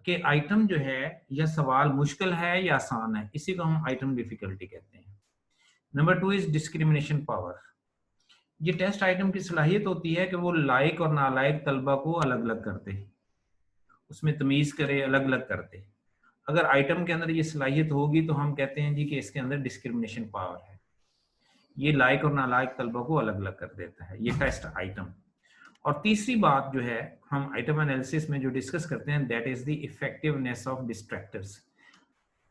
कि आइटम जो है या सवाल मुश्किल है या आसान है, इसी को हम आइटम डिफिकल्टी कहते हैं। Number 2 is discrimination power. ये टेस्ट आइटम की सलाहियत होती है कि वो लायक और नालायक तलबा को अलग अलग कर दे, उसमें तमीज़ करे, अलग अलग कर दे। अगर आइटम के अंदर ये सलाहियत होगी तो हम कहते हैं जी कि इसके अंदर डिस्क्रिमिनेशन पावर है, ये लायक और नालायक तलबा को अलग अलग कर देता है, ये टेस्ट आइटम। और तीसरी बात जो है हम आइटम एनालिसिस में जो डिस्कस करते हैं, that is the effectiveness of distractors.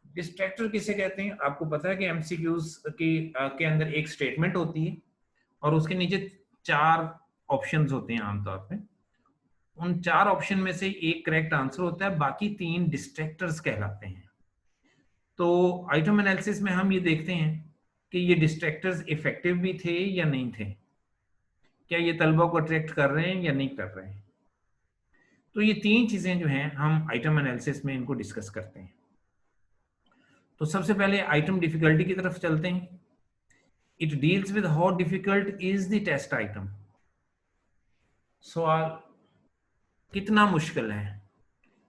Distractor किसे कहते हैं? आपको पता है कि एमसीक्यूज के अंदर एक स्टेटमेंट होती है और उसके नीचे 4 ऑप्शंस होते हैं आमतौर पे। उन 4 ऑप्शन में से एक करेक्ट आंसर होता है, बाकी 3 डिस्ट्रैक्टर्स कहलाते हैं। तो आइटम एनालिसिस में हम ये देखते हैं कि ये डिस्ट्रैक्टर्स इफेक्टिव भी थे या नहीं थे, क्या ये तलबा को अट्रैक्ट कर रहे हैं या नहीं कर रहे हैं। तो ये 3 चीजें जो हैं हम आइटम एनालिसिस में इनको डिस्कस करते हैं। तो सबसे पहले आइटम डिफिकल्टी की तरफ चलते हैं। It deals with how difficult is the test item. सवाल कितना मुश्किल है,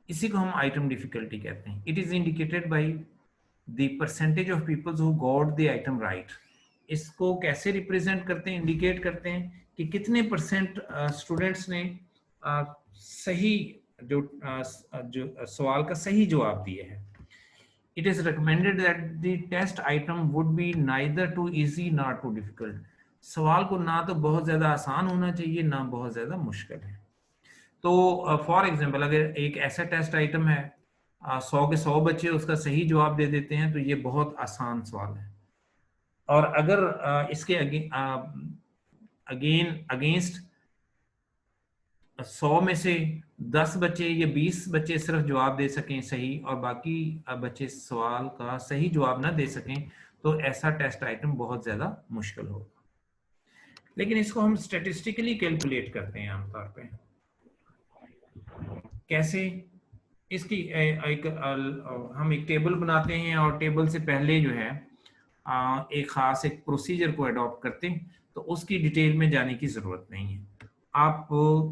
इसी को हम आइटम डिफिकल्टी कहते हैं। It is indicated by the percentage of peoples who got the item right. इसको कैसे रिप्रेजेंट करते हैं, इंडिकेट करते हैं कि कितने परसेंट स्टूडेंट्स ने सही जो सवाल का सही जवाब दिए है। It is recommended that the test item would be neither too easy nor too difficult. सवाल को ना तो बहुत ज्यादा आसान होना चाहिए ना बहुत ज्यादा मुश्किल है। तो फॉर एग्जाम्पल अगर एक ऐसा टेस्ट आइटम है 100 के 100 बच्चे उसका सही जवाब दे देते हैं तो ये बहुत आसान सवाल है। और अगर इसके अगेंस्ट 100 में से 10 बच्चे या 20 बच्चे सिर्फ जवाब दे सकें सही और बाकी बच्चे सवाल का सही जवाब ना दे सकें, तो ऐसा टेस्ट आइटम बहुत ज्यादा मुश्किल होगा। लेकिन इसको हम स्टैटिस्टिकली कैलकुलेट करते हैं आमतौर पे। कैसे? इसकी हम एक टेबल बनाते हैं और टेबल से पहले जो है एक खास एक प्रोसीजर को अडॉप्ट करते हैं, तो उसकी डिटेल में जाने की जरूरत नहीं है। आप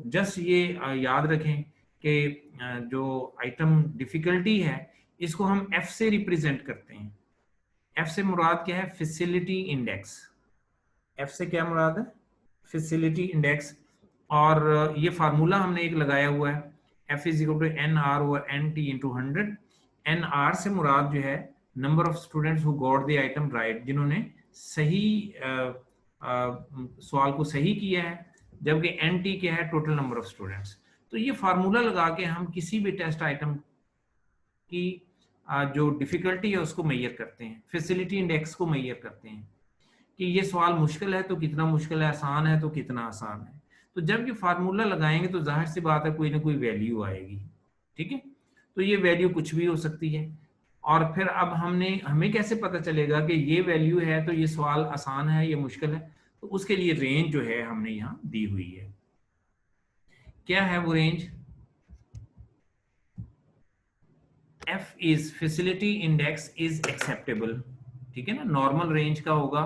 जस्ट ये याद रखें कि जो आइटम डिफिकल्टी है इसको हम एफ से रिप्रेजेंट करते हैं। एफ से मुराद क्या है? Facility index. एफ से क्या मुराद है? Facility index. और ये फार्मूला हमने एक लगाया हुआ है, F is equal to N R over N T into 100। N R से मुराद जो है number of students who got the item right, जिन्होंने सही सवाल को सही किया है, जबकि एन टी क्या है? Total number of students. तो ये फार्मूला लगा के हम किसी भी टेस्ट आइटम की जो डिफिकल्टी है उसको मेजर करते हैं, फैसिलिटी इंडेक्स को मेजर करते हैं कि ये सवाल मुश्किल है तो कितना मुश्किल है, आसान है तो कितना आसान है। तो जब ये फार्मूला लगाएंगे तो जाहिर सी बात है कोई ना कोई वैल्यू आएगी, ठीक है। तो ये वैल्यू कुछ भी हो सकती है। और फिर अब हमें कैसे पता चलेगा कि ये वैल्यू है तो ये सवाल आसान है या मुश्किल है? तो उसके लिए रेंज जो है हमने यहाँ दी हुई है। क्या है वो range? F is facility index is acceptable, ठीक है ना। नॉर्मल रेंज का होगा,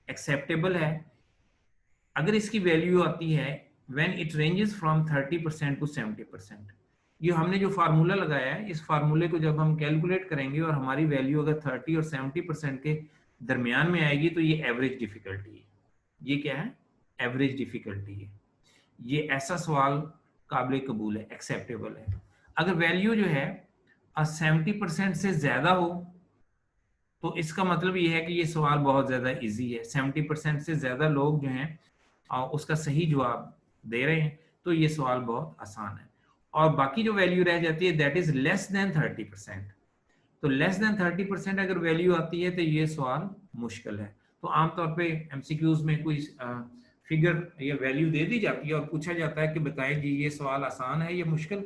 एक्सेप्टेबल है अगर इसकी वैल्यू आती है when it ranges from 30% to 70%। ये हमने जो फार्मूला लगाया है, इस फार्मूले को जब हम कैलकुलेट करेंगे और हमारी वैल्यू अगर 30 और 70% के दरमियान में आएगी तो ये एवरेज डिफिकल्टी है। ये क्या है? एवरेज डिफिकल्टी है। ये ऐसा सवाल काबिल कबूल है, एक्सेप्टेबल है। अगर वैल्यू जो है 70% से ज्यादा हो तो इसका मतलब ये है कि ये सवाल बहुत ज्यादा इजी है। 70% से ज्यादा लोग जो हैं उसका सही जवाब दे रहे हैं, तो ये सवाल बहुत आसान है। और बाकी जो वैल्यू रह जाती है दैट इज लेस देन 30%। तो लेस देन 30% अगर वैल्यू आती है तो ये सवाल मुश्किल है। तो आमतौर पे एमसीक्यूज में कोई फिगर या वैल्यू दे दी जाती है और पूछा जाता है कि बताएं जी ये सवाल आसान है या मुश्किल।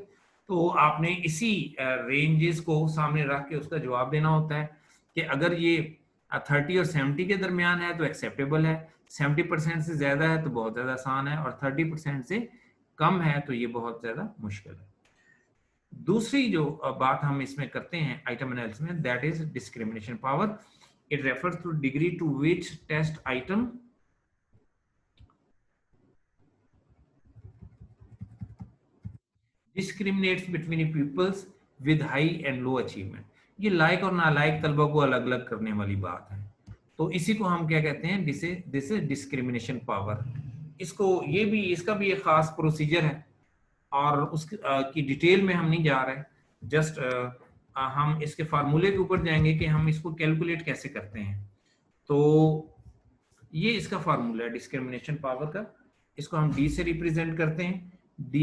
तो आपने इसी रेंजेस को सामने रख के उसका जवाब देना होता है कि अगर ये 30 और 70 के दरमियान है तो एक्सेप्टेबल है, 70% से ज्यादा है तो बहुत ज्यादा आसान है, और 30% से कम है तो ये बहुत ज्यादा मुश्किल है। दूसरी जो बात हम इसमें करते हैं आइटम एनालिसिस में, that is discrimination power. It refers to degree to which test item discriminates between pupils with high and low achievement. ये लायक और नालायक तलबा को अलग अलग करने वाली बात है। तो इसी को हम क्या कहते हैं, दिस इज डिस्क्रिमिनेशन पावर। इसको ये भी, इसका भी एक खास प्रोसीजर है और उसकी की डिटेल में हम नहीं जा रहे, जस्ट हम इसके फार्मूले के ऊपर जाएंगे कि हम इसको कैलकुलेट कैसे करते हैं। तो ये इसका फार्मूला है डिस्क्रिमिनेशन पावर का। इसको हम डी से रिप्रेजेंट करते हैं, d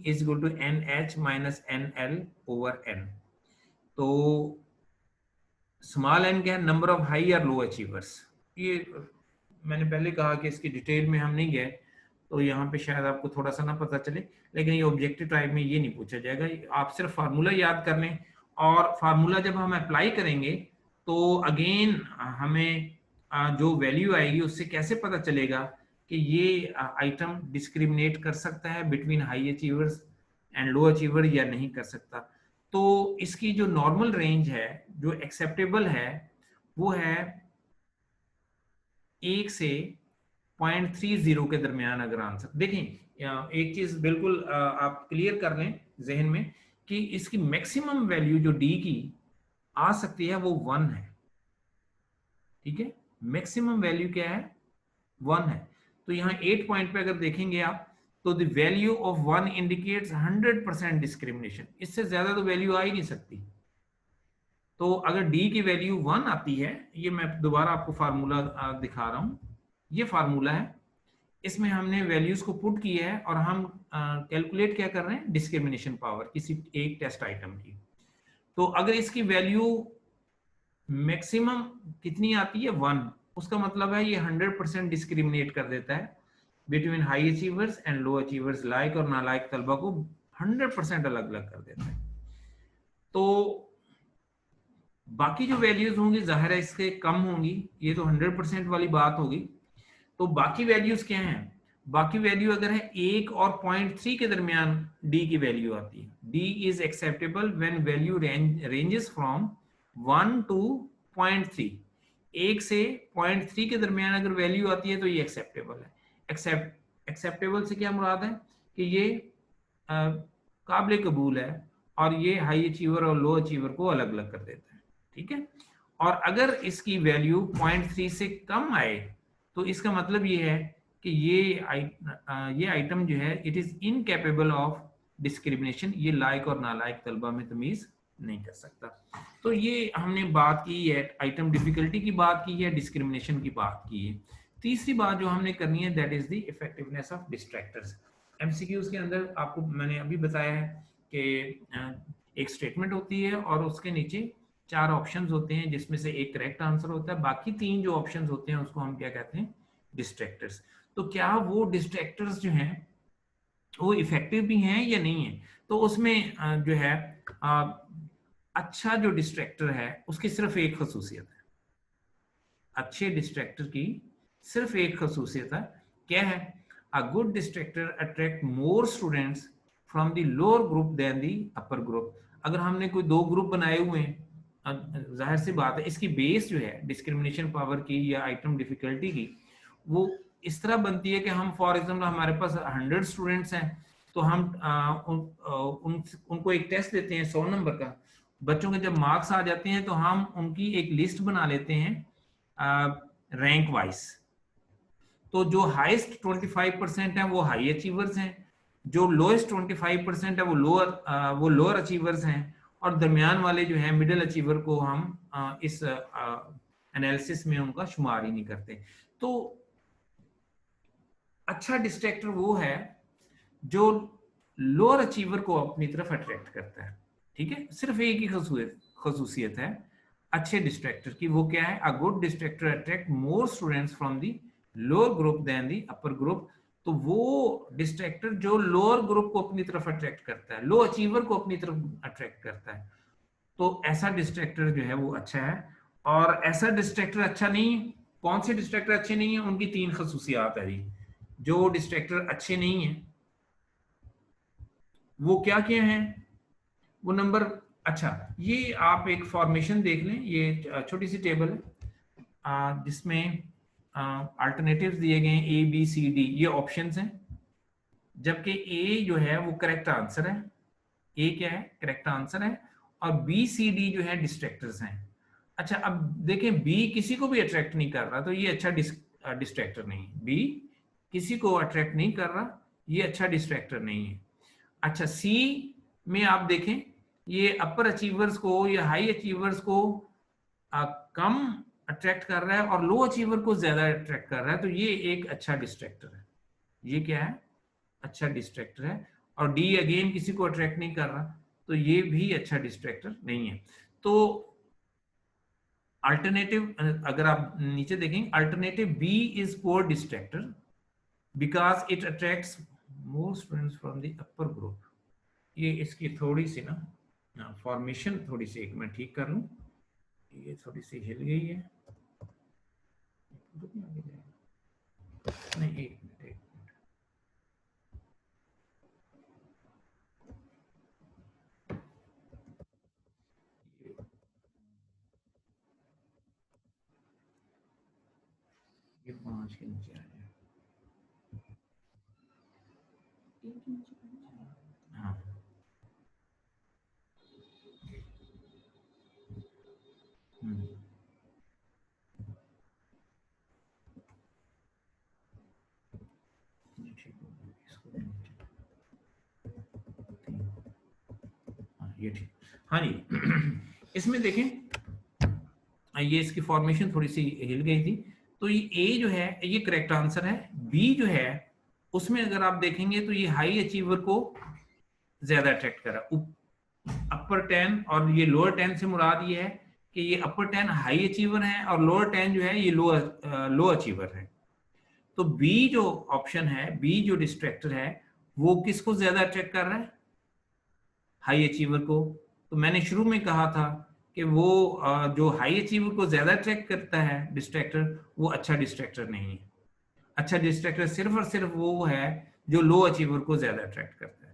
is equal to N H minus N L over N. तो स्मॉल एन क्या है, नंबर ऑफ हाई और लो अचीवर्स। ये मैंने पहले कहा कि इसकी डिटेल में हम नहीं गए, तो यहाँ पे शायद आपको थोड़ा सा ना पता चले, लेकिन ये ऑब्जेक्टिव टाइप में ये नहीं पूछा जाएगा। आप सिर्फ फार्मूला याद कर लें, और फार्मूला जब हम अप्लाई करेंगे तो अगेन हमें जो वैल्यू आएगी उससे कैसे पता चलेगा कि ये आइटम डिस्क्रिमिनेट कर सकता है between high achievers and low achiever या नहीं कर सकता। तो इसकी जो नॉर्मल रेंज है, जो एक्सेप्टेबल है, वो है 1 से 0.30 के दरमियान। अगर आंसर देखें, एक चीज बिल्कुल आप क्लियर कर लें जहन में कि इसकी मैक्सिमम वैल्यू जो डी की आ सकती है वो 1 है। ठीक है, मैक्सिमम वैल्यू क्या है, 1 है। तो यहाँ 8 पॉइंट पे अगर देखेंगे आप, तो the value of 1 indicates 100% discrimination. इससे ज्यादा तो वैल्यू आ ही नहीं सकती। तो अगर डी की वैल्यू 1 आती है, ये मैं दोबारा आपको फार्मूला दिखा रहा हूं, ये फार्मूला है, इसमें हमने वैल्यूज को पुट किया है और हम कैलकुलेट क्या कर रहे हैं, डिस्क्रिमिनेशन पावर किसी एक टेस्ट आइटम की। तो अगर इसकी वैल्यू मैक्सिमम कितनी आती है, 1, उसका मतलब है ये 100% डिस्क्रिमिनेट कर देता है between high achievers and low achievers. लायक और नालायक तलबा को 100% अलग अलग कर देता है। तो बाकी जो वैल्यूज होंगी जाहिर है इसके कम होंगी, ये तो 100% वाली बात होगी। तो बाकी वैल्यूज क्या हैं, बाकी वैल्यू अगर है 1 और 0.3 के दरमियान डी की वैल्यू आती है। D is acceptable when value ranges from 1 to 0.3। 1 से 0.3 के दरमियान अगर वैल्यू आती है तो ये एक्सेप्टेबल है। एक्सेप्टेबल से क्या मुराद है कि ये काबिल कबूल है और ये हाई अचीवर और लो अचीवर को अलग अलग कर देता है। ठीक है, और अगर इसकी वैल्यू 0.3 से कम आए तो इसका मतलब ये है कि ये आइटम जो है it is incapable of discrimination. ये लायक और नालायक तलबा में तमीज नहीं कर सकता। तो ये हमने बात की है, आइटम डिफिकल्टी की बात की है, डिस्क्रिमिनेशन की बात की है। तीसरी बात जो हमने करनी है that is the effectiveness of distractors. MCQs के अंदर आपको मैंने अभी बताया है कि एक स्टेटमेंट होती है और उसके नीचे 4 ऑप्शंस होते हैं जिसमें से एक करेक्ट आंसर होता है, बाकी 3 जो ऑप्शंस होते हैं उसको हम क्या कहते हैं, डिस्ट्रैक्टर्स। तो क्या वो डिस्ट्रैक्टर्स जो हैं वो इफेक्टिव भी हैं या नहीं है। तो उसमें जो है अच्छा जो डिस्ट्रैक्टर है उसकी सिर्फ एक खसूसियत है, अच्छे डिस्ट्रैक्टर की सिर्फ एक खसूसियत है, क्या है, a good distractor attract more students from the lower group than the upper group. अगर हमने कोई 2 ग्रुप बनाए हुए हैं, जाहिर सी बात है इसकी बेस जो है डिस्क्रिमिनेशन पावर की या आइटम डिफिकल्टी की, वो इस तरह बनती है कि हम फॉर एग्जाम्पल हमारे पास 100 स्टूडेंट्स हैं, तो हम उनको एक टेस्ट देते हैं 100 नंबर का। बच्चों के जब मार्क्स आ जाते हैं तो हम उनकी एक लिस्ट बना लेते हैं रैंक वाइज। तो जो हाईएस्ट 25% है वो हाई अचीवर्स हैं, जो लोएस्ट 25% है वो लोअर अचीवर्स हैं, और दरमियान वाले जो है मिडिल अचीवर को हम इस एनालिसिस में उनका शुमार ही नहीं करते। तो अच्छा डिस्ट्रैक्टर वो है जो लोअर अचीवर को अपनी तरफ अट्रैक्ट करता है। ठीक है, सिर्फ एक ही खसूसियत है अच्छे डिस्ट्रैक्टर की, वो क्या है, a good distractor attract more students from the lower group than the upper group. तो वो डिस्ट्रैक्टर जो लोअर ग्रुप को अपनी तरफ अट्रैक्ट करता है, लो अचीवर को अपनी तरफ अट्रैक्ट करता है, तो ऐसा डिस्ट्रैक्टर जो है वो अच्छा है। और ऐसा डिस्ट्रैक्टर अच्छा नहीं, कौन से डिस्ट्रैक्टर अच्छे नहीं है, उनकी 3 खसूसियात है जी। जो डिस्ट्रैक्टर अच्छे नहीं है वो क्या क्या है, वो नंबर, अच्छा ये आप एक फॉर्मेशन देख लें, ये छोटी सी टेबल है जिसमें अल्टरनेटिव्स दिए गए हैं A B C D, ये ऑप्शंस हैं, जबकि A जो है वो करेक्ट आंसर है। A क्या है, करेक्ट आंसर है, और बी सी डी जो है डिस्ट्रैक्टर्स हैं। अच्छा, अब देखें बी किसी को भी अट्रैक्ट नहीं कर रहा तो ये अच्छा डिस्ट्रैक्टर नहीं है। बी किसी को अट्रैक्ट नहीं कर रहा, ये अच्छा डिस्ट्रैक्टर नहीं है। अच्छा, सी में आप देखें ये अपर अचीवर्स को या हाई अचीवर्स को कम अट्रैक्ट कर रहा है और लो अचीवर को ज्यादा अट्रैक्ट कर रहा है, तो ये एक अच्छा डिस्ट्रैक्टर है। ये क्या है? अच्छा डिस्ट्रैक्टर है। और डी अगेन किसी को अट्रैक्ट नहीं कर रहा, तो ये भी अच्छा डिस्ट्रैक्टर नहीं है। तो अल्टरनेटिव अगर आप नीचे देखेंगे, alternative B is poor distractor because it attracts more students from the upper group. ये इसकी थोड़ी सी ना फॉर्मेशन थोड़ी सी, एक मैं ठीक कर लूं, ये थोड़ी सी हिल गई है। नहीं, एक मिनट ये 5 के नीचे आ जाए। हाँ, ये ठीक। हाँ जी इसमें देखें ये इसकी फॉर्मेशन थोड़ी सी हिल गई थी, तो ये ए जो है ये करेक्ट आंसर है। बी जो है उसमें अगर आप देखेंगे तो ये हाई अचीवर को ज्यादा अट्रैक्ट करा, अपर 10 और ये लोअर 10 से मुराद ये है कि ये अपर 10 हाई अचीवर है और लोअर 10 जो है ये लो अचीवर है। तो बी जो ऑप्शन है, बी जो डिस्ट्रैक्टर है, वो किसको ज्यादा अट्रैक्ट कर रहा है? हाई अचीवर को। तो मैंने शुरू में कहा था कि वो जो हाई अचीवर को ज्यादा अट्रैक्ट करता है डिस्ट्रैक्टर, वो अच्छा डिस्ट्रैक्टर नहीं है। अच्छा डिस्ट्रैक्टर सिर्फ और सिर्फ वो है जो लो अचीवर को ज्यादा अट्रैक्ट करता है।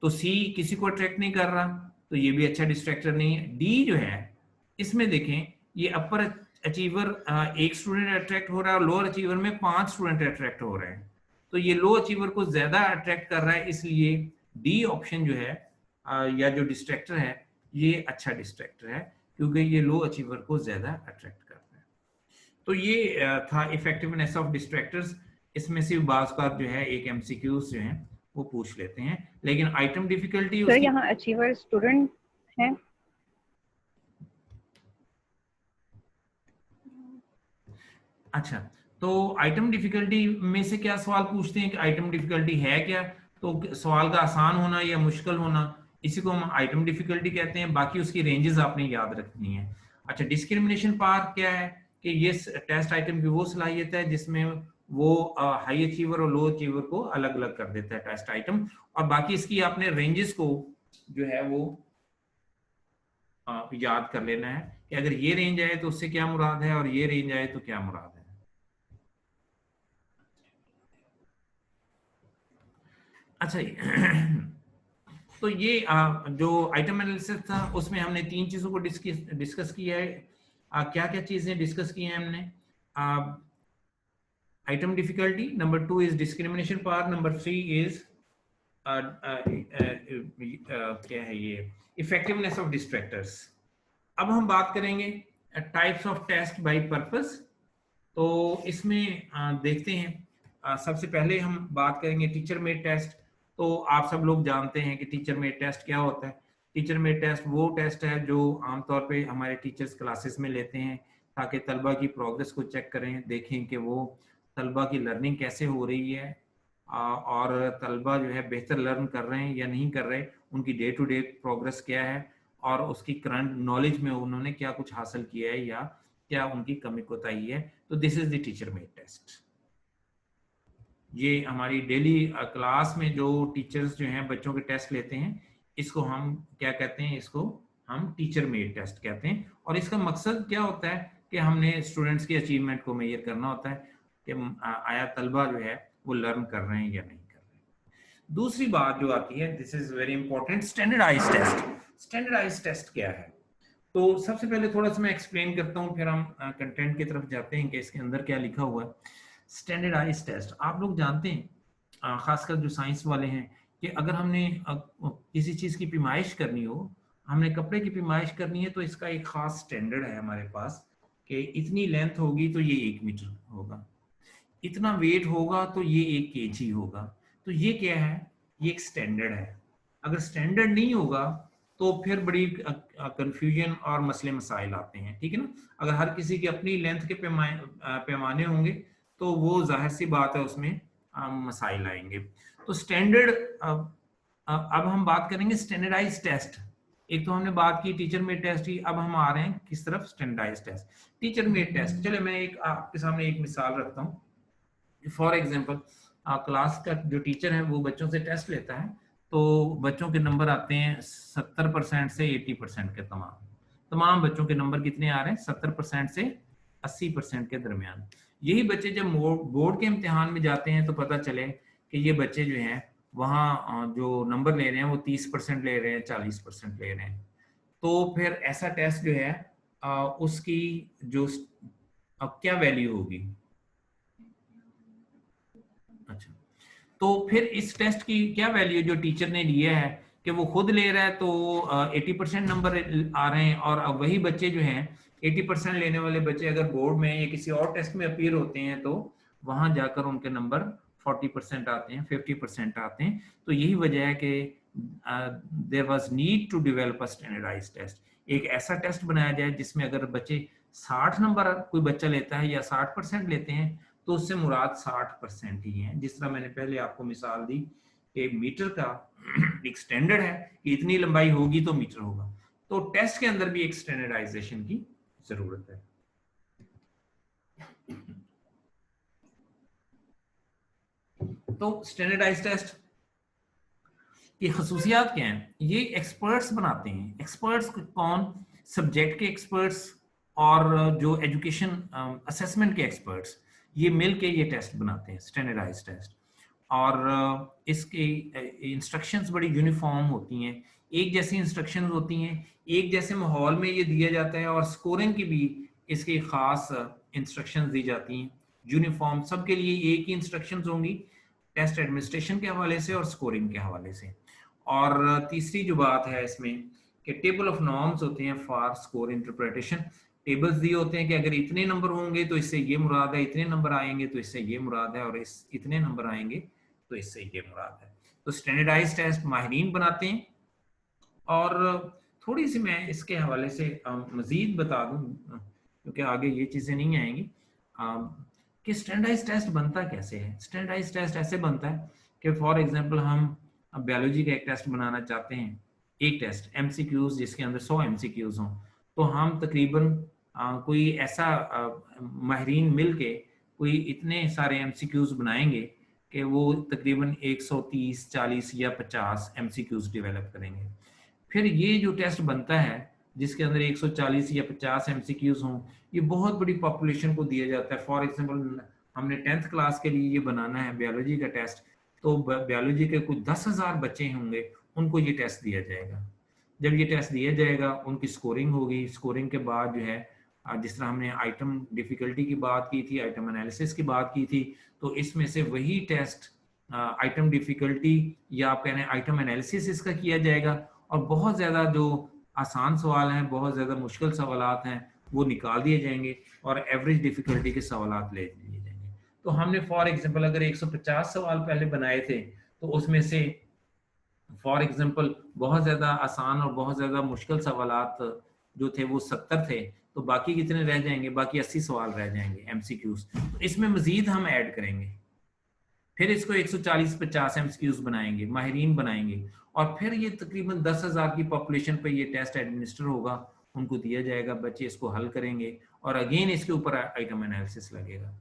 तो सी किसी को अट्रैक्ट नहीं कर रहा, तो ये भी अच्छा डिस्ट्रैक्टर नहीं है। डी जो है इसमें देखें ये अपर अचीवर एक स्टूडेंट अट्रैक्ट हो रहा है और लोअर अचीवर में 5 स्टूडेंट अट्रैक्ट हो रहे हैं, तो ये लो अचीवर को ज्यादा अट्रैक्ट कर रहा है, इसलिए डी ऑप्शन जो है या जो डिस्ट्रैक्टर है ये अच्छा डिस्ट्रैक्टर है, क्योंकि ये लो अचीवर को ज्यादा अट्रैक्ट करता है। तो ये था इफेक्टिवनेस ऑफ डिस्ट्रैक्टर्स। इसमें से बाज़ का जो है एक एमसीक्यूज जो है वो पूछ लेते हैं, लेकिन आइटम डिफिकल्टी सर यहाँ अचीवर स्टूडेंट है। अच्छा, तो आइटम डिफिकल्टी में से क्या सवाल पूछते हैं कि आइटम डिफिकल्टी है क्या? तो सवाल का आसान होना या मुश्किल होना, इसी को हम आइटम डिफिकल्टी कहते हैं। बाकी उसकी रेंजेस आपने याद रखनी है। अच्छा, डिस्क्रिमिनेशन पार्ट क्या है कि ये टेस्ट आइटम की वो सलाहियत है जिसमें वो हाई अचीवर और लो अचीवर को अलग अलग कर देता है टेस्ट आइटम, और बाकी इसकी आपने रेंजेस को जो है वो याद कर लेना है कि अगर ये रेंज आए तो उससे क्या मुराद है और ये रेंज आए तो क्या मुराद है। अच्छा तो ये जो आइटम एनालिसिस था उसमें हमने 3 चीजों को डिस्कस किया है। क्या क्या चीजें डिस्कस की हैं हमने? Item difficulty, number 2 is discrimination part, number 3 is क्या है ये इफेक्टिवनेस ऑफ डिस्ट्रैक्टर्स। अब हम बात करेंगे types of test by purpose. तो इसमें देखते हैं सबसे पहले हम बात करेंगे टीचर मेड टेस्ट। तो आप सब लोग जानते हैं कि टीचर मेड टेस्ट क्या होता है। टीचर मेड टेस्ट वो टेस्ट है जो आमतौर पे हमारे टीचर्स क्लासेस में लेते हैं ताकि तलबा की प्रोग्रेस को चेक करें, देखें कि वो तलबा की लर्निंग कैसे हो रही है और तलबा जो है बेहतर लर्न कर रहे हैं या नहीं कर रहे, उनकी डे टू डे प्रोग्रेस क्या है और उसकी करंट नॉलेज में उन्होंने क्या कुछ हासिल किया है या क्या उनकी कमी कोताही है। तो this is the teacher made test. ये हमारी डेली क्लास में जो टीचर्स जो हैं बच्चों के टेस्ट लेते हैं, इसको हम क्या कहते हैं? इसको हम टीचर मेड टेस्ट कहते हैं। और इसका मकसद क्या होता है कि हमने स्टूडेंट्स की अचीवमेंट को मेजर करना होता है कि आया तलबा जो है वो लर्न कर रहे हैं या नहीं कर रहे हैं। दूसरी बात जो आती है, this is very important, standardize test. Standardize test क्या है? तो सबसे पहले थोड़ा सा मैं एक्सप्लेन करता हूँ, फिर हम कंटेंट की तरफ जाते हैं कि इसके अंदर क्या लिखा हुआ है। स्टैंडर्डाइज टेस्ट आप लोग जानते हैं खासकर जो साइंस वाले हैं कि अगर हमने किसी चीज़ की पैमाइश करनी हो हमने कपड़े की पैमाइश करनी है तो इसका एक खास स्टैंडर्ड है हमारे पास कि इतनी लेंथ होगी तो ये 1 मीटर होगा, इतना वेट होगा तो ये 1 kg होगा। तो ये क्या है, ये एक स्टैंडर्ड है। अगर स्टैंडर्ड नहीं होगा तो फिर बड़ी कंफ्यूजन और मसले मसाइल आते हैं, ठीक है ना। अगर हर किसी की अपनी लेंथ के पैमाने होंगे तो वो जाहिर सी बात है उसमें मसाइल आएंगे। तो स्टैंडर्ड, अब हम बात करेंगे स्टैंडर्डाइज टेस्ट। एक तो हमने बात की टीचर मेड टेस्ट की, अब हम आ रहे हैं किस तरफ, standardize test. Teacher made test, चले मैं एक आपके सामने एक मिसाल रखता हूँ। फॉर एग्जांपल क्लास का जो टीचर है वो बच्चों से टेस्ट लेता है, तो बच्चों के नंबर आते हैं 70% से 80% के, तमाम बच्चों के नंबर कितने आ रहे हैं, 70% से 80% के दरमियान। यही बच्चे जब बोर्ड के इम्तिहान में जाते हैं तो पता चले कि ये बच्चे जो हैं वहाँ जो नंबर ले रहे हैं वो 30% ले रहे हैं, 40% ले रहे हैं। तो फिर ऐसा टेस्ट जो है उसकी जो अब क्या वैल्यू होगी। अच्छा, तो फिर इस टेस्ट की क्या वैल्यू जो टीचर ने लिया है कि वो खुद ले रहा है तो 80% नंबर आ रहे हैं, और अब वही बच्चे जो हैं 80% लेने वाले बच्चे अगर बोर्ड में या किसी और टेस्ट में अपीयर होते हैं तो वहां जाकर उनके नंबर 40% आते हैं, 50% आते हैं। तो यही वजह है कि there was need to develop a standardized test. एक ऐसा टेस्ट बनाया जाए जिसमें अगर बच्चे 60 नंबर कोई बच्चा लेता है या 60% लेते हैं तो उससे मुराद 60% ही है। जिस तरह मैंने पहले आपको मिसाल दी कि मीटर का एक स्टैंडर्ड है कि इतनी लंबाई होगी तो मीटर होगा, तो टेस्ट के अंदर भी एक स्टैंडर्डाइजेशन की जरूरत है। तो स्टैंडर्डाइज टेस्ट की खसूसियात क्या हैं, ये एक्सपर्ट्स बनाते हैं। एक्सपर्ट्स कौन, सब्जेक्ट के एक्सपर्ट्स और जो एजुकेशन असेसमेंट के एक्सपर्ट्स, ये मिल के ये टेस्ट बनाते हैं स्टैंडर्डाइज टेस्ट। और इसकी इंस्ट्रक्शंस बड़ी यूनिफॉर्म होती हैं, एक जैसी इंस्ट्रक्शंस होती हैं, एक जैसे माहौल में ये दिया जाता है, और स्कोरिंग की भी इसकी खास इंस्ट्रक्शंस दी जाती हैं यूनिफॉर्म, सबके लिए एक ही इंस्ट्रक्शंस होंगी टेस्ट एडमिनिस्ट्रेशन के हवाले से और स्कोरिंग के हवाले से। और तीसरी जो बात है इसमें कि टेबल ऑफ नॉर्म्स होते हैं फॉर स्कोर इंटरप्रिटेशन। टेबल्स दिए होते हैं कि अगर इतने नंबर होंगे तो इससे ये मुराद है, इतने नंबर आएंगे तो इससे ये मुराद है, और इस इतने नंबर आएंगे तो इससे ये मुराद है। तो स्टैंडर्डाइज टेस्ट माहिरीन बनाते हैं। और थोड़ी सी मैं इसके हवाले से मजीद बता दूं क्योंकि आगे ये चीज़ें नहीं आएंगी कि स्टैंडर्डाइज टेस्ट बनता कैसे है। स्टैंडर्डाइज टेस्ट ऐसे बनता है कि फॉर एग्जांपल हम बायोलॉजी का एक टेस्ट बनाना चाहते हैं, एक टेस्ट एमसीक्यूज जिसके अंदर 100 एमसीक्यूज हों, तो हम तकरीबन कोई ऐसा माहिरीन मिल के कोई इतने सारे एमसीक्यूज बनाएंगे कि वो तकरीबन 130, 40 या 50 एमसीक्यूज डेवलप करेंगे। फिर ये जो टेस्ट बनता है जिसके अंदर 140 या 50 एमसीक्यूज हों, ये बहुत बड़ी पॉपुलेशन को दिया जाता है। फॉर एग्जांपल हमने 10th क्लास के लिए ये बनाना है बायोलॉजी का टेस्ट, तो बायोलॉजी के कुछ 10,000 बच्चे होंगे, उनको ये टेस्ट दिया जाएगा। जब ये टेस्ट दिया जाएगा उनकी स्कोरिंग होगी, स्कोरिंग के बाद जो है जिस तरह हमने आइटम डिफिकल्टी की बात की थी, आइटम एनालिसिस की बात की थी, तो इसमें से वही टेस्ट आइटम डिफिकल्टी या आप कह रहे हैं आइटम एनालिसिस इसका किया जाएगा, और बहुत ज़्यादा जो आसान सवाल हैं, बहुत ज़्यादा मुश्किल सवालात हैं वो निकाल दिए जाएंगे और एवरेज डिफिकल्टी के सवालात ले लिए जाएंगे। तो हमने फॉर एग्जांपल अगर 150 सवाल पहले बनाए थे तो उसमें से फॉर एग्जांपल बहुत ज़्यादा आसान और बहुत ज़्यादा मुश्किल सवालात जो थे वो 70 थे, तो बाकी कितने रह जाएंगे, बाकी 80 सवाल रह जाएंगे एमसीक्यूज। तो इसमें मजीद हम ऐड करेंगे, फिर इसको 140-50 एमसीक्यूज बनाएंगे, माहिरीन बनाएंगे, और फिर ये तकरीबन 10,000 की पॉपुलेशन पे ये टेस्ट एडमिनिस्टर होगा, उनको दिया जाएगा, बच्चे इसको हल करेंगे, और अगेन इसके ऊपर आइटम एनालिसिस लगेगा।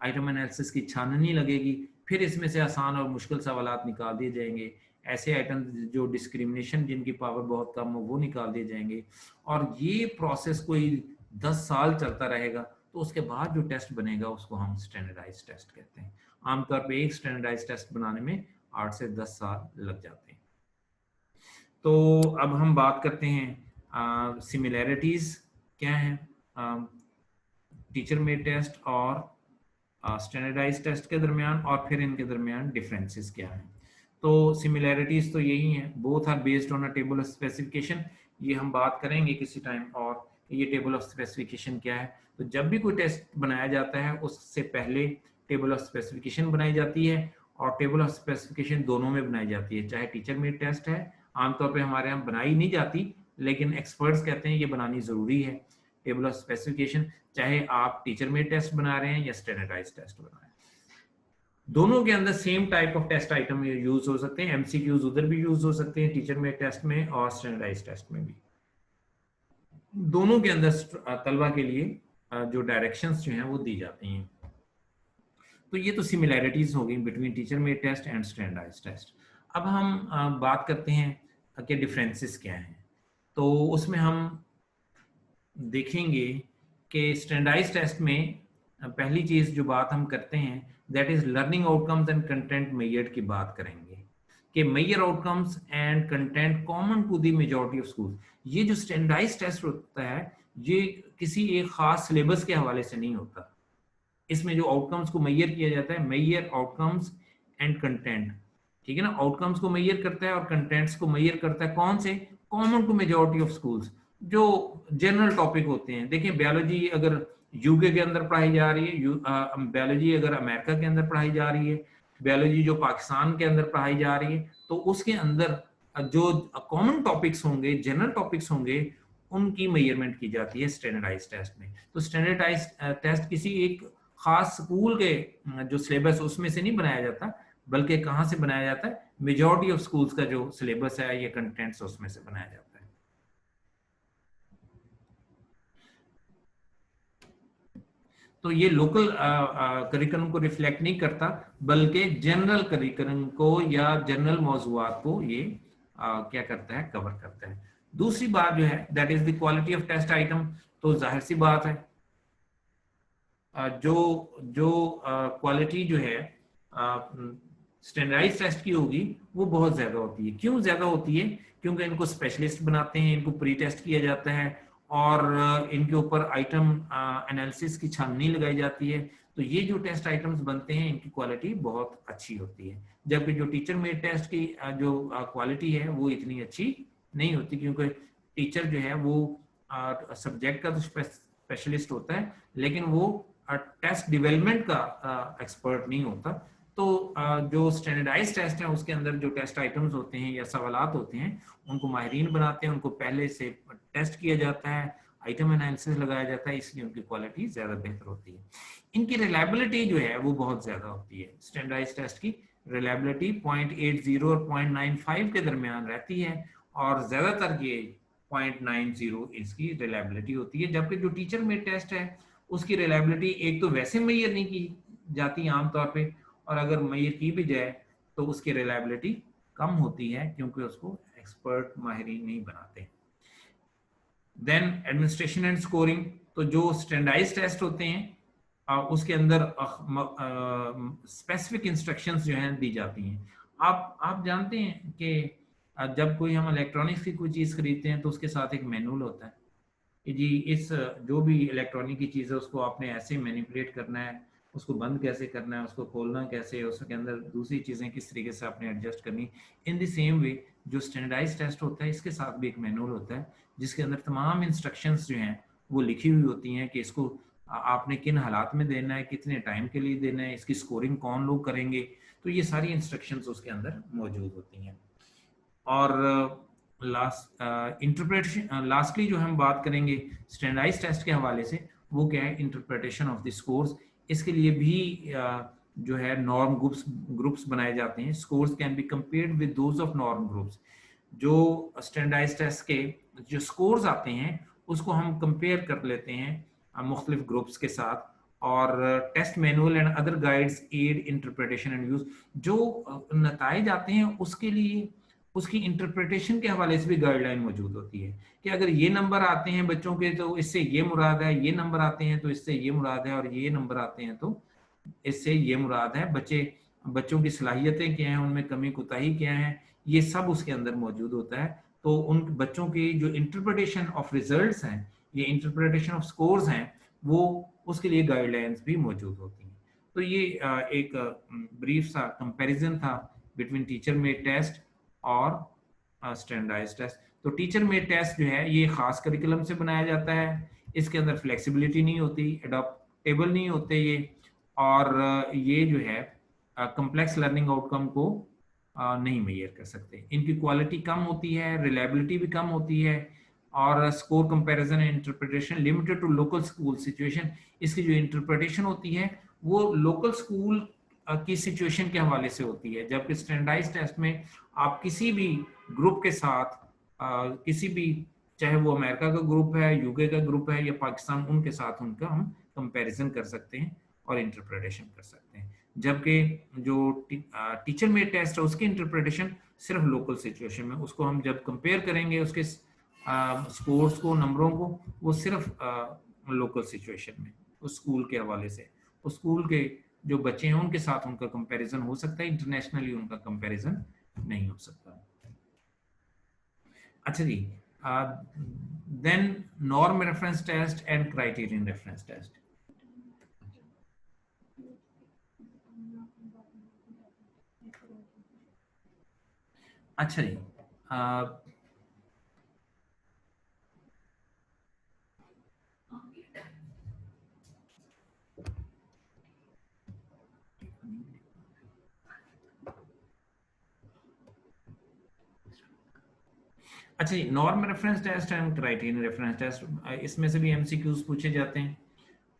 आइटम एनालिसिस की छाननी लगेगी, फिर इसमें से आसान और मुश्किल सवालात निकाल दिए जाएंगे, ऐसे आइटम जो डिस्क्रिमिनेशन जिनकी पावर बहुत कम हो वो निकाल दिए जाएंगे, और ये प्रोसेस कोई 10 साल चलता रहेगा। तो उसके बाद जो टेस्ट बनेगा उसको हम स्टैंडर्डाइज टेस्ट कहते हैं। आमतौर पे एक स्टैंडर्डाइज टेस्ट बनाने में 8 से 10 साल लग जाते हैं। तो अब हम बात करते हैं सिमिलैरिटीज क्या है टीचर मेड टेस्ट और स्टैंडर्डाइज टेस्ट के दरमियान, और फिर इनके दरमियान डिफरेंसेस क्या हैं। तो सिमिलैरिटीज तो यही हैं, both are based on a table of specification. ये हम बात करेंगे किसी टाइम, और ये टेबल ऑफ स्पेसिफिकेशन क्या है। तो जब भी कोई टेस्ट बनाया जाता है उससे पहले टेबल ऑफ स्पेसिफिकेशन बनाई जाती है, और टेबल ऑफ स्पेसिफिकेशन दोनों में बनाई जाती है। चाहे टीचर मेड टेस्ट है, आमतौर पे हमारे यहाँ बनाई नहीं जाती, लेकिन एक्सपर्ट्स कहते हैं ये बनानी ज़रूरी है टेबल ऑफ स्पेसिफिकेशन, चाहे आप टीचर मेड टेस्ट बना रहे हैं या स्टैंडर्डाइज्ड टेस्ट बना रहे हैं। दोनों के अंदर same type of test item use हो सकते हैं, एमसीक्यूज उधर भी यूज हो सकते हैं टीचर मेड टेस्ट में और स्टैंडर्डाइज्ड टेस्ट में भी। दोनों के अंदर तलबा के लिए जो डायरेक्शंस जो हैं वो दी जाती हैं। तो ये तो सिमिलैरिटीज हो गई between teacher made test and standardized test. अब हम बात करते हैं कि डिफरेंसेस क्या हैं। तो उसमें हम देखेंगे कि स्टैंडर्डाइज्ड टेस्ट में पहली चीज जो बात हम करते हैं that is learning outcomes and content measured की बात करेंगे कि major outcomes and content common to the majority of school. ये जो स्टैंडर्डाइज्ड टेस्ट होता है ये किसी एक खास सिलेबस के हवाले से नहीं होता। इसमें जो आउटकम्स को मेजर किया जाता है, मेजर आउटकम्स एंड कंटेंट, ठीक है ना। आउटकम्स को मेजर करता है और कंटेंट्स को मेजर करता है कौन से, common to majority of schools, जो जनरल टॉपिक होते हैं। देखिए बायोलॉजी अगर यूके के अंदर पढ़ाई जा रही है, बायोलॉजी अगर अमेरिका के अंदर पढ़ाई जा रही है, बायोलॉजी जो पाकिस्तान के अंदर पढ़ाई जा रही है, तो उसके अंदर जो कॉमन टॉपिक्स होंगे, जनरल टॉपिक्स होंगे, उनकी मेजरमेंट की जाती है स्टैंडर्डाइज्ड टेस्ट में। तो स्टैंडर्डाइज्ड टेस्ट किसी एक खास स्कूल के जो सिलेबस उसमें से नहीं बनाया जाता, बल्कि कहाँ से बनाया जाता है, मेजॉरिटी ऑफ स्कूल्स का जो सिलेबस है या कंटेंट्स उसमें से बनाया जाता है। तो ये लोकल करिकुलम को रिफ्लेक्ट नहीं करता, बल्कि जनरल करिकुलम को या जनरल मौजूआत को ये क्या करता है, कवर करता है। दूसरी बात जो है that is the quality of test item. तो जाहिर सी बात है जो जो क्वालिटी जो है स्टैंडर्डाइज्ड टेस्ट की होगी वो बहुत ज्यादा होती है। क्यों ज्यादा होती है? क्योंकि इनको स्पेशलिस्ट बनाते हैं, इनको प्री टेस्ट किया जाता है और इनके ऊपर आइटम एनालिसिस की छाननी लगाई जाती है। तो ये जो टेस्ट आइटम्स बनते हैं इनकी क्वालिटी बहुत अच्छी होती है, जबकि जो टीचर मेड टेस्ट की जो क्वालिटी है वो इतनी अच्छी नहीं होती, क्योंकि टीचर जो है वो सब्जेक्ट का तो स्पेशलिस्ट होता है, लेकिन वो टेस्ट डेवलपमेंट का एक्सपर्ट नहीं होता। तो जो स्टैंडर्डाइज्ड टेस्ट है उसके अंदर जो टेस्ट आइटम्स होते हैं या सवालात होते हैं उनको माहिरीन बनाते हैं, उनको पहले से टेस्ट किया जाता है, आइटम एनालिसिस लगाया जाता है, इसलिए उनकी क्वालिटी ज्यादा बेहतर होती है। इनकी रिलायबिलिटी जो है वो बहुत ज्यादा होती है। स्टैंडर्डाइज्ड टेस्ट की रिलायबिलिटी 0.80 और 0.95 के दरमियान रहती है, और ज्यादातर ये 0.90 इसकी रिलायबिलिटी होती है। जबकि जो टीचर मेड टेस्ट है उसकी रिलायबिलिटी एक तो वैसे मेजर नहीं की जाती आमतौर पे, और अगर मेजर की भी जाए तो उसकी रिलायबिलिटी कम होती है, क्योंकि उसको एक्सपर्ट माहिरीन नहीं बनाते। Then administration and scoring. तो जो स्टैंडर्डाइज्ड टेस्ट होते हैं उसके अंदर स्पेसिफिक इंस्ट्रक्शंस जो हैं दी जाती हैं। आप जानते हैं कि जब कोई हम इलेक्ट्रॉनिक्स की कोई चीज़ खरीदते हैं तो उसके साथ एक मैनुअल होता है कि जी इस जो भी इलेक्ट्रॉनिक की चीज़ है उसको आपने ऐसे मैनिपुलेट करना है, उसको बंद कैसे करना है, उसको खोलना कैसे, उसके अंदर दूसरी चीज़ें किस तरीके से आपने एडजस्ट करनी। इन द सेम वे जो स्टैंडर्डाइज्ड टेस्ट होता है इसके साथ भी एक मैनुअल होता है जिसके अंदर तमाम इंस्ट्रक्शंस जो हैं वो लिखी हुई होती हैं कि इसको आपने किन हालात में देना है, कितने टाइम के लिए देना है, इसकी स्कोरिंग कौन लोग करेंगे। तो ये सारी इंस्ट्रक्शंस उसके अंदर मौजूद होती हैं। और इंटरप्रिटेशन लास्टली जो हम बात करेंगे स्टैंडर्डाइज्ड टेस्ट के हवाले से वो क्या है, इंटरप्रिटेशन ऑफ द स्कोर्स। इसके लिए भी जो है नॉर्म ग्रुप्स बनाए जाते हैं। Scores can be compared with those of norm groups. जो स्टैंडर्डाइज्ड टेस्ट के जो स्कोर्स आते हैं उसको हम कंपेयर कर लेते हैं मुख्तलिफ ग्रुप्स के साथ, और test manual and other guides aid interpretation and use. जो नताइज आते हैं उसके लिए उसकी इंटरप्रिटेशन के हवाले से भी गाइडलाइन मौजूद होती है कि अगर ये नंबर आते हैं बच्चों के तो इससे ये मुराद है, ये नंबर आते हैं तो इससे ये मुराद है, और ये नंबर आते हैं तो इससे ये मुराद है। बच्चों की सलाहियतें क्या हैं, उनमें कमी कोताही क्या है, ये सब उसके अंदर मौजूद होता है। तो उन बच्चों की जो इंटरप्रिटेशन ऑफ रिजल्ट्स हैं, ये इंटरप्रिटेशन ऑफ स्कोर्स हैं, वो उसके लिए गाइडलाइंस भी मौजूद होती हैं। तो ये एक ब्रीफ सा कंपैरिजन था बिटवीन टीचर मेड टेस्ट और स्टैंडर्डाइज्ड टेस्ट। तो टीचर मेड टेस्ट जो है ये खास करिकुलम से बनाया जाता है, इसके अंदर फ्लेक्सिबिलिटी नहीं होती, अडॉप्टेबल नहीं होते ये, और ये जो है कम्प्लेक्स लर्निंग आउटकम को नहीं मेजर कर सकते। इनकी क्वालिटी कम होती है, रिलायबिलिटी भी कम होती है, और score comparison and interpretation limited to local school situation. इसकी जो इंटरप्रिटेशन होती है वो लोकल स्कूल की सिचुएशन के हवाले से होती है, जबकि स्टैंडर्डाइज्ड टेस्ट में आप किसी भी ग्रुप के साथ किसी भी, चाहे वो अमेरिका का ग्रुप है, यूके का ग्रुप है या पाकिस्तान, उनके साथ उनका हम कंपैरिजन कर सकते हैं और इंटरप्रिटेशन कर सकते हैं। जबकि जो टीचर मेड टेस्ट है उसकी इंटरप्रिटेशन सिर्फ लोकल सिचुएशन में, उसको हम जब कंपेयर करेंगे उसके स्कोर्स को, नंबरों को, वो सिर्फ लोकल सिचुएशन में उस स्कूल के हवाले से, उस स्कूल के जो बच्चे हैं उनके साथ उनका कंपैरिजन हो सकता है, इंटरनेशनली उनका कंपैरिजन नहीं हो सकता। अच्छा जी, then norm reference test and criterion reference test. अच्छा जी, अच्छा जी, norm reference test and criterion reference test, इसमें से भी एमसीक्यूज पूछे जाते हैं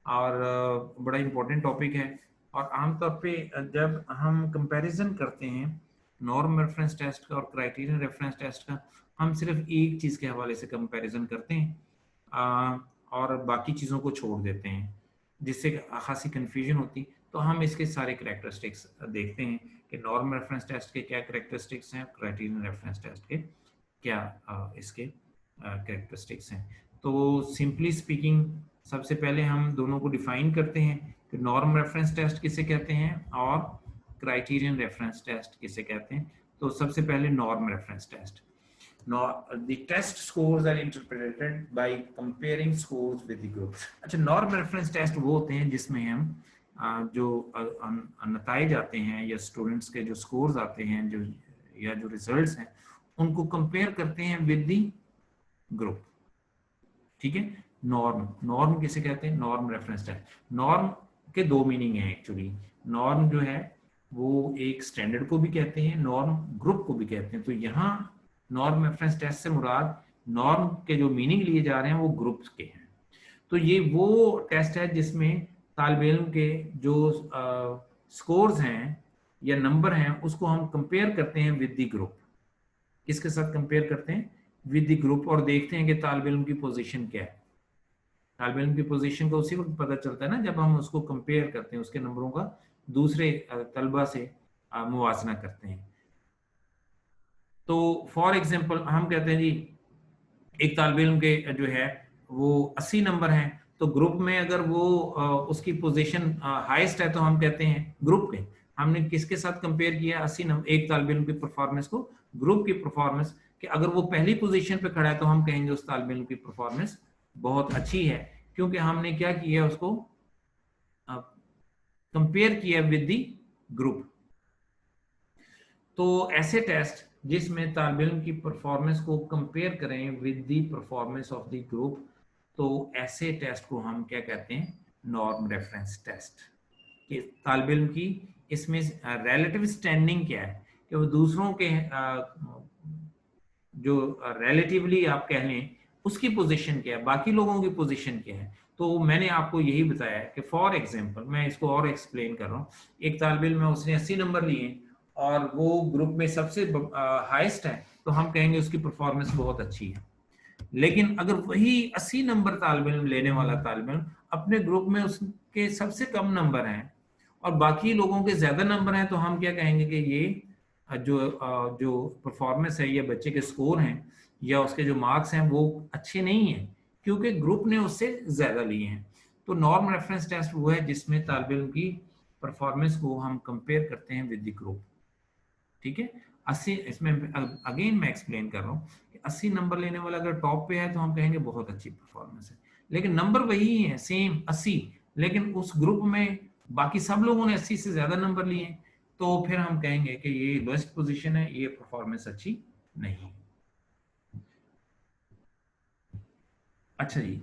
और बड़ा इंपॉर्टेंट टॉपिक है। और आमतौर पे जब हम कंपैरिजन करते हैं नॉर्म रेफरेंस टेस्ट का और क्राइटेरियन रेफरेंस टेस्ट का, हम सिर्फ एक चीज़ के हवाले से कंपैरिजन करते हैं और बाकी चीज़ों को छोड़ देते हैं, जिससे खासी कन्फ्यूजन होती। तो हम इसके सारे करेक्टरिस्टिक्स देखते हैं कि नॉर्म रेफरेंस टेस्ट के क्या करेक्टरिस्टिक्स हैं, क्राइटेरियन रेफरेंस टेस्ट के क्या इसके करेक्टरिस्टिक्स हैं। तो सिंपली स्पीकिंग सबसे पहले हम दोनों को डिफाइन करते हैं कि नॉर्म रेफरेंस टेस्ट किसे कहते हैं और क्राइटेरियन रेफरेंस टेस्ट किसे कहते हैं। तो सबसे पहले norm reference test. The test scores are interpreted by comparing scores with the groups। अच्छा, नॉर्म रेफरेंस टेस्ट वो होते हैं जिसमें हम जो नताइज आते हैं या स्टूडेंट्स के जो स्कोर्स आते हैं जो या जो रिजल्ट्स हैं उनको कंपेयर करते हैं विद द ग्रुप। ठीक है, नॉर्म किसे कहते हैं, नॉर्म रेफरेंस टेस्ट। नॉर्म के दो मीनिंग है एक्चुअली। नॉर्म जो है वो एक स्टैंडर्ड को भी कहते हैं, नॉर्म ग्रुप को भी कहते हैं। तो यहाँ नॉर्म रेफरेंस टेस्ट से मुराद नॉर्म के जो मीनिंग लिए जा रहे हैं वो ग्रुप्स के हैं। तो ये वो टेस्ट है जिसमें तालिब इल्म के जो स्कोर्स हैं या नंबर हैं उसको हम कंपेयर करते हैं विद द ग्रुप। किसके साथ कंपेयर करते हैं, विद द ग्रुप, और देखते हैं कि तालिब इल्म की पोजीशन क्या है। तालिब इल्म की पोजीशन का उसी वक्त पता चलता है ना जब हम उसको कंपेयर करते हैं, उसके नंबरों का दूसरे तलबा से मुवाजना करते हैं। तो फॉर एग्जांपल हम कहते हैं जी एक तालिब इल्म के जो है वो 80 नंबर हैं, तो ग्रुप में अगर वो उसकी पोजीशन हाईएस्ट है तो हम कहते हैं ग्रुप के। हमने किसके साथ कंपेयर किया, 80 नंबर एक तालिब इल्म की परफॉर्मेंस को ग्रुप की परफॉर्मेंस कि अगर वो पहली पोजीशन पे खड़ा है तो हम कहेंगे उस तालिब इल्म की परफॉर्मेंस बहुत अच्छी है, क्योंकि हमने क्या किया, उसको कंपेयर किया विद द ग्रुप। तो ऐसे टेस्ट जिसमें तालिब इल्म की परफॉर्मेंस को कंपेयर करें with the performance of the group, तो ऐसे टेस्ट को हम क्या कहते हैं, नॉर्म रेफरेंस टेस्ट। कि तालिब इल्म की इसमें रिलेटिव स्टैंडिंग क्या है, कि वो दूसरों के जो रिलेटिवली आप कह लें उसकी पोजीशन क्या है, बाकी लोगों की पोजीशन क्या है। तो मैंने आपको यही बताया कि फॉर एग्जांपल मैं इसको और एक्सप्लेन कर रहा हूँ, एक तालिब इल्म में उसने 80 नंबर लिए और वो ग्रुप में सबसे हाईएस्ट है, तो हम कहेंगे उसकी परफॉर्मेंस बहुत अच्छी है। लेकिन अगर वही 80 नंबर तालिब इल्म लेने वाला तालिब इल्म अपने ग्रुप में उसके सबसे कम नंबर हैं और बाकी लोगों के ज्यादा नंबर हैं, तो हम क्या कहेंगे कि ये जो परफॉर्मेंस है या बच्चे के स्कोर हैं या उसके जो मार्क्स हैं वो अच्छे नहीं हैं, क्योंकि ग्रुप ने उससे ज्यादा लिए हैं। तो नॉर्म रेफरेंस टेस्ट वो है जिसमें तालिब इल्म की परफॉर्मेंस को हम कंपेयर करते हैं विद द ग्रुप। ठीक है, 80 इसमें अगेन मैं एक्सप्लेन कर रहा हूँ कि 80 नंबर लेने वाला अगर टॉप पे है तो हम कहेंगे बहुत अच्छी परफॉर्मेंस है, लेकिन नंबर वही है सेम 80, लेकिन उस ग्रुप में बाकी सब लोगों ने 80 से ज्यादा नंबर लिए, तो फिर हम कहेंगे कि ये लोएस्ट पोजीशन है, ये परफॉर्मेंस अच्छी नहीं है। अच्छा जी,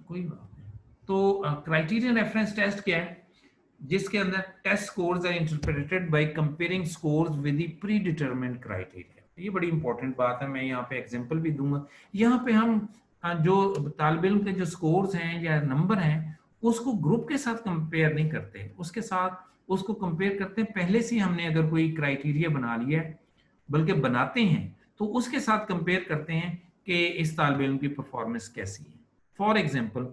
कोई बात नहीं। तो क्राइटेरियन रेफरेंस टेस्ट क्या है? जिसके अंदर test scores are interpreted by comparing scores with the predetermined criteria. ये बड़ी इंपॉर्टेंट बात है, मैं यहाँ पे एग्जांपल भी दूंगा। यहाँ पे हम जो तालिब इल्म के जो स्कोर्स हैं या नंबर हैं उसको ग्रुप के साथ कंपेयर नहीं करते, उसके साथ उसको कंपेयर करते हैं पहले से हमने अगर कोई क्राइटेरिया बना लिया है, बल्कि बनाते हैं तो उसके साथ कंपेयर करते हैं कि इस तालिब इल्म की परफॉर्मेंस कैसी है। फॉर एग्जाम्पल,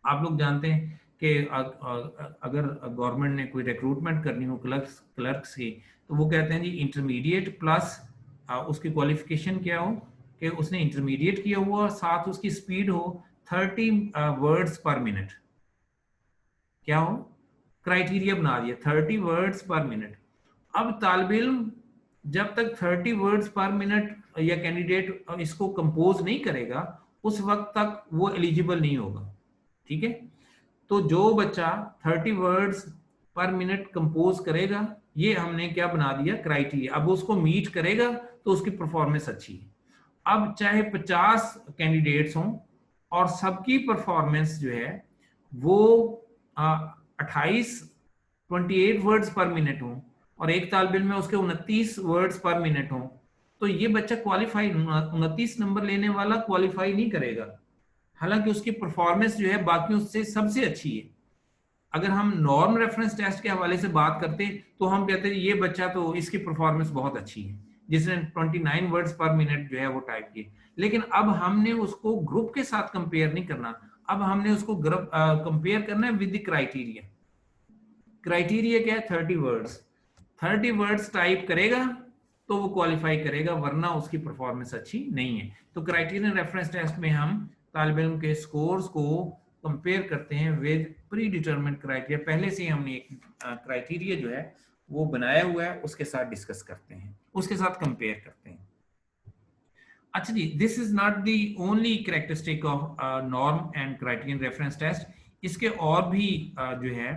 आप लोग जानते हैं कि अगर गवर्नमेंट ने कोई रिक्रूटमेंट करनी हो क्लर्क्स की, तो वो कहते हैं जी इंटरमीडिएट प्लस उसकी क्वालिफिकेशन क्या हो कि उसने इंटरमीडिएट किया हुआ, साथ उसकी स्पीड हो 30 वर्ड्स पर मिनट। क्या हो? क्राइटेरिया बना दिया 30 वर्ड्स पर मिनट। अब तालिब इल्म जब तक 30 वर्ड्स पर मिनट या कैंडिडेट इसको कंपोज नहीं करेगा उस वक्त तक वो एलिजिबल नहीं होगा। ठीक है, तो जो बच्चा 30 वर्ड्स पर मिनट कंपोज करेगा, ये हमने क्या बना दिया क्राइटेरिया। अब उसको मीट करेगा तो उसकी परफॉर्मेंस अच्छी है। अब चाहे 50 कैंडिडेट्स हों और सबकी परफॉर्मेंस जो है वो 28 वर्ड्स पर मिनट हो और एक तालिब इल्म में उसके 29 वर्ड्स पर मिनट हो, तो ये बच्चा क्वालिफाई 29 नंबर लेने वाला क्वालिफाई नहीं करेगा, हालांकि उसकी परफॉर्मेंस जो है बाकियों से सबसे अच्छी है। अगर हम नॉर्म रेफरेंस टेस्ट के हवाले से बात करते तो हम कहते हैं ये बच्चा तो इसकी परफॉर्मेंस बहुत अच्छी है जिसने 29 वर्ड्स पर मिनट जो है वो टाइप किए। लेकिन अब हमने उसको ग्रुप के साथ कंपेयर नहीं करना, अब हमने उसको ग्रुप कंपेयर करना है विद द क्राइटेरिया। क्राइटेरिया क्या है? 30 वर्ड्स। 30 वर्ड्स टाइप करेगा तो वो क्वालिफाई करेगा, वरना उसकी परफॉर्मेंस अच्छी नहीं है। तो क्राइटेरियन रेफरेंस टेस्ट में हम तालिब इल्म के स्कोर्स को कंपेयर करते हैं विद प्री डिटरमिन्ड क्राइटेरिया। पहले से ही हमने एक क्राइटेरिया जो है वो बनाया हुआ है, उसके साथ डिस्कस करते हैं, उसके साथ कंपेयर करते हैं। अच्छा जी, this is not the only characteristic of norm and criterion reference test. इसके और भी जो है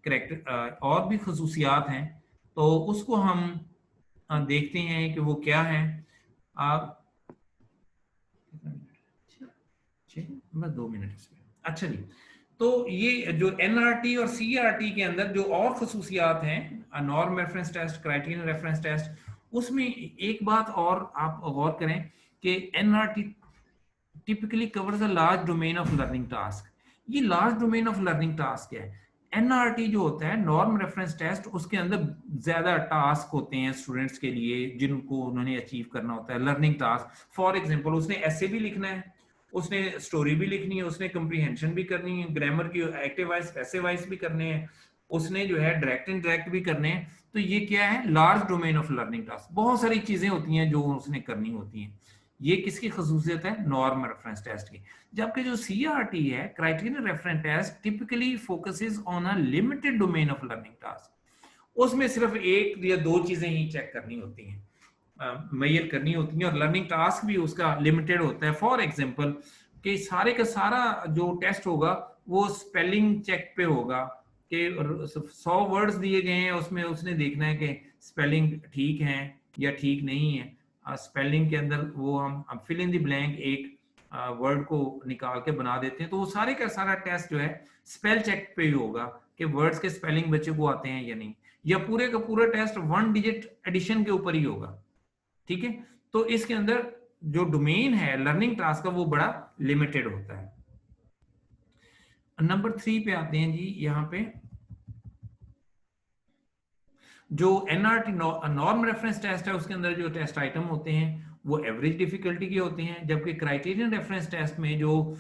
करेक्टर और भी खसूसियात हैं, तो उसको हम देखते हैं कि वो क्या है। बस 2 मिनट इसमें। अच्छा जी, तो ये जो एनआरटी और सीआरटी के अंदर जो और खसूसियात हैं norm reference test, criterion reference test, उसमें एक बात और आप गौर करें कि NRT typically covers a large domain of learning task. ये large domain of learning task है। एनआरटी जो होता है नॉर्म रेफरेंस टेस्ट, उसके अंदर ज्यादा टास्क होते हैं स्टूडेंट्स के लिए जिनको उन्होंने अचीव करना होता है, लर्निंग टास्क। फॉर एग्जांपल, उसने ऐसे भी लिखना है, उसने स्टोरी भी लिखनी है, उसने कंप्रीहेंशन भी करनी है, ग्रामर की एक्टिव वॉइस पैसिव वॉइस भी करने हैं, उसने जो है डायरेक्ट इनडायरेक्ट भी करने हैं। तो ये क्या है? Large domain of learning task. बहुत सारी चीजें होती हैं जो उसने करनी होती हैं। ये किसकी खसूसियत है? नॉर्म रेफरेंस टेस्ट की। जबकि जो सीआरटी है, criterion reference test, typically focuses on a limited domain of learning task. उसमें सिर्फ एक या दो चीजें ही चेक करनी होती हैं, मैयर करनी होती है, और लर्निंग टास्क भी उसका लिमिटेड होता है। फॉर एग्जांपल, कि सारे का सारा जो टेस्ट होगा वो स्पेलिंग चेक पे होगा कि 100 वर्ड्स दिए गए हैं, उसमें उसने देखना है कि स्पेलिंग ठीक है या ठीक नहीं है। स्पेलिंग के अंदर वो हम फिल इन द ब्लैंक एक वर्ड को निकाल के बना देते हैं, तो वो सारे का सारा टेस्ट जो है स्पेल चेक पे ही होगा कि वर्ड्स के स्पेलिंग बच्चे को आते हैं या नहीं, या पूरे का पूरा टेस्ट 1 डिजिट एडिशन के ऊपर ही होगा। ठीक है, तो इसके अंदर जो डोमेन है लर्निंग टास्क का वो बड़ा लिमिटेड होता है। नंबर 3 पे आते हैं जी। यहाँ पे जो एनआरटी नॉर्म रेफरेंस टेस्ट है उसके अंदर जो टेस्ट आइटम होते हैं वो एवरेज डिफिकल्टी के होते हैं, जबकि क्राइटेरियन रेफरेंस टेस्ट में जो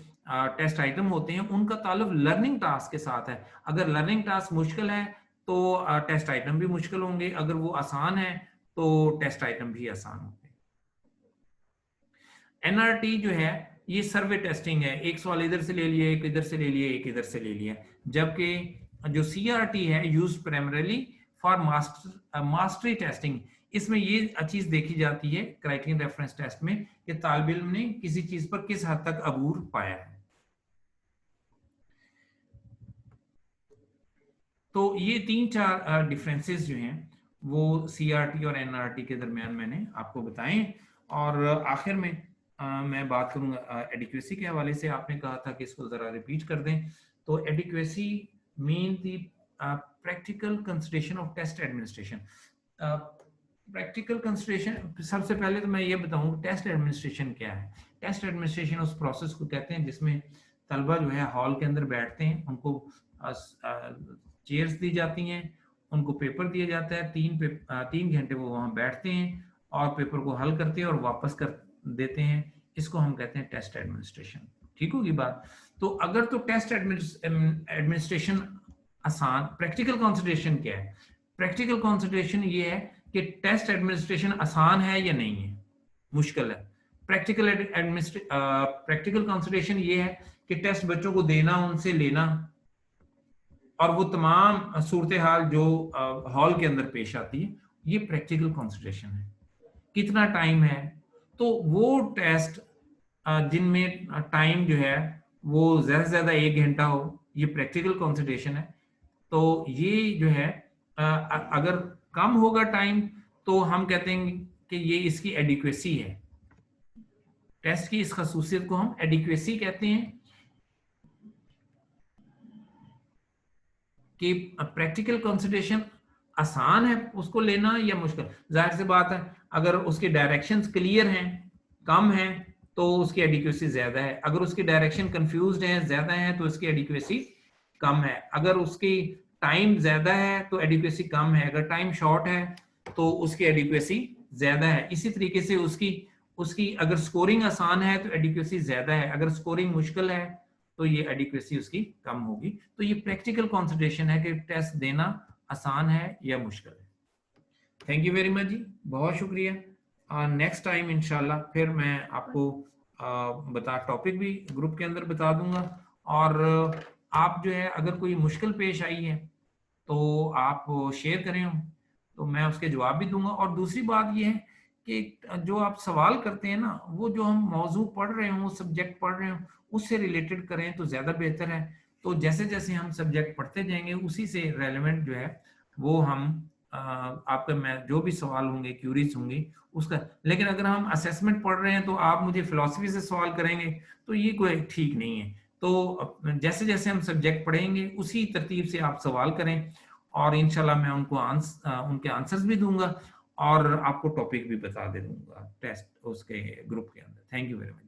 टेस्ट आइटम होते हैं उनका ताल्लुक लर्निंग टास्क के साथ है। अगर लर्निंग टास्क मुश्किल है तो टेस्ट आइटम भी मुश्किल होंगे, अगर वो आसान है तो टेस्ट आइटम भी आसान होंगे। एनआरटी जो है ये सर्वे टेस्टिंग है, एक सवाल इधर से ले लिए, एक इधर से ले लिए, एक इधर से ले लिया। जबकि जो सीआरटी है used primarily for mastery testing, इसमें ये चीज देखी जाती है क्राइटेरियन रेफरेंस टेस्ट में कि तालिब इल्म ने किसी चीज पर किस हद तक अबूर पाया है। तो ये 3-4 डिफरेंसेस जो हैं वो सीआरटी और एनआरटी के दरमियान मैंने आपको बताए। और आखिर में मैं बात करूंगा एडिक्वेसी के हवाले से। आपने कहा था कि इसको जरा रिपीट कर दें। तो adequacy mean the practical consideration of test administration. Practical consideration, सबसे पहले तो मैं ये बताऊं टेस्ट एडमिनिस्ट्रेशन क्या है। टेस्ट एडमिनिस्ट्रेशन उस प्रोसेस को कहते हैं जिसमें तलबा जो है हॉल के अंदर बैठते हैं, उनको चेयर्स दी जाती हैं, उनको पेपर दिया जाता है, 3 घंटे वो वहां बैठते हैं और पेपर को हल करते हैं और वापस कर देते हैं। इसको हम कहते हैं टेस्ट एडमिनिस्ट्रेशन। ठीक होगी बात। तो अगर तो टेस्ट एडमिनिस्ट्रेशन आसान, प्रैक्टिकल कंसिडरेशन क्या है? प्रैक्टिकल कंसिडरेशन ये है कि टेस्ट एडमिनिस्ट्रेशन आसान है या नहीं है, मुश्किल है। प्रैक्टिकल कंसिडरेशन ये है कि टेस्ट बच्चों को देना, उनसे लेना, और वो तमाम सूरत हाल जो हॉल के अंदर पेश आती है, ये प्रैक्टिकल कंसिडरेशन है। कितना टाइम है? तो वो टेस्ट जिनमें टाइम जो है वो ज्यादा से ज्यादा 1 घंटा हो, ये प्रैक्टिकल कंसिडरेशन है। तो ये जो है अगर कम होगा टाइम तो हम कहते हैं कि ये इसकी एडिक्वेसी है। टेस्ट की इस खसूसियत को हम एडिक्वेसी कहते हैं कि प्रैक्टिकल कंसिडरेशन आसान है उसको लेना या मुश्किल। जाहिर सी बात है, अगर उसके डायरेक्शंस क्लियर हैं, कम हैं, तो उसकी एडिक्वेसी ज्यादा है। अगर उसकी डायरेक्शन कंफ्यूज्ड है, ज्यादा है, तो उसकी एडिक्वेसी कम है। अगर उसकी टाइम ज्यादा है तो एडिक्वेसी कम है। अगर टाइम शॉर्ट है तो उसकी एडिक्वेसी ज्यादा है। इसी तरीके से उसकी उसकी अगर स्कोरिंग आसान है तो एडिक्वेसी ज्यादा है, अगर स्कोरिंग मुश्किल है तो ये एडिक्वेसी उसकी कम होगी। तो ये प्रैक्टिकल कंसिडरेशन है कि टेस्ट देना आसान है या मुश्किल है। थैंक यू वेरी मच जी, बहुत शुक्रिया। नेक्स्ट टाइम इंशाल्लाह फिर मैं आपको बता टॉपिक भी ग्रुप के अंदर बता दूंगा, और आप जो है अगर कोई मुश्किल पेश आई है तो आप शेयर करें, तो मैं उसके जवाब भी दूंगा। और दूसरी बात ये है कि जो आप सवाल करते हैं ना, वो जो हम मौजू पढ़ रहे हों, सब्जेक्ट पढ़ रहे हों, उससे रिलेटेड करें तो ज़्यादा बेहतर है। तो जैसे जैसे हम सब्जेक्ट पढ़ते जाएंगे उसी से रेलेवेंट जो है वो हम आपका मैं जो भी सवाल होंगे, क्यूरीज होंगी उसका। लेकिन अगर हम असेसमेंट पढ़ रहे हैं तो आप मुझे फिलॉसफी से सवाल करेंगे तो ये कोई ठीक नहीं है। तो जैसे जैसे हम सब्जेक्ट पढ़ेंगे उसी तरतीब से आप सवाल करें, और इंशाल्लाह मैं उनको उनके आंसर्स भी दूंगा और आपको टॉपिक भी बता दे दूंगा टेस्ट उसके ग्रुप के अंदर। Thank you very much.